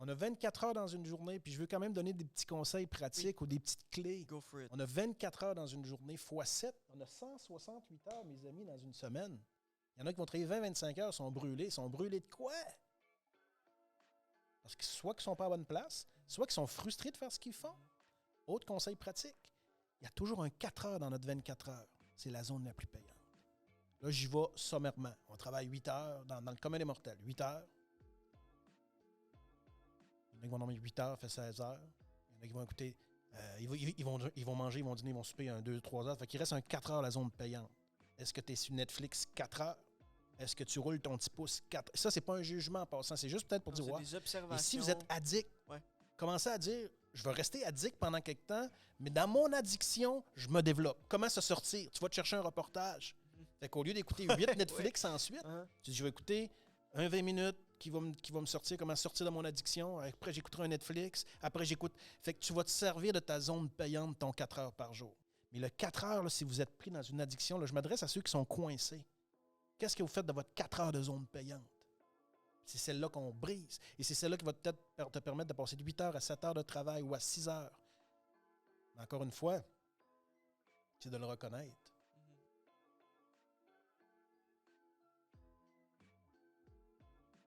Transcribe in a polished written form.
On a 24 heures dans une journée, puis je veux quand même donner des petits conseils pratiques ou des petites clés. Go for it. On a 24 heures dans une journée, fois 7. On a 168 heures, mes amis, dans une semaine. Il y en a qui vont travailler 20-25 heures, sont brûlés. Sont brûlés de quoi? Parce que soit qu'ils ne sont pas à bonne place, soit qu'ils sont frustrés de faire ce qu'ils font. Autre conseil pratique, il y a toujours un 4 heures dans notre 24 heures. C'est la zone la plus payante. Là, j'y vais sommairement. On travaille 8 heures dans le commun des mortels. 8 heures. Il y en a qui vont dormir 8 heures, fait 16 heures. Il y en a qui vont écouter. Ils vont manger, ils vont dîner, ils vont souper 2-3 heures. Fait qu'il reste un 4 heures la zone payante. Est-ce que tu es sur Netflix 4 heures? Est-ce que tu roules ton petit pouce 4 heures? Ça, c'est pas un jugement en passant. C'est juste peut-être pour dire, C'est ouais. des observations. Et si vous êtes addict, Ouais. commencez à dire, je vais rester addict pendant quelque temps, mais dans mon addiction, je me développe. Comment se sortir? Tu vas te chercher un reportage. Fait qu'au lieu d'écouter 8 Netflix ensuite, tu dis, je vais écouter un 20 minutes qui va me sortir, comment sortir de mon addiction. Après, j'écouterai un Netflix. Après, j'écoute. Fait que tu vas te servir de ta zone payante, ton 4 heures par jour. Mais le 4 heures, là, si vous êtes pris dans une addiction, là, je m'adresse à ceux qui sont coincés. Qu'est-ce que vous faites de votre 4 heures de zone payante? C'est celle-là qu'on brise. Et c'est celle-là qui va peut-être te permettre de passer de 8 heures à 7 heures de travail ou à 6 heures. Mais encore une fois, c'est de le reconnaître.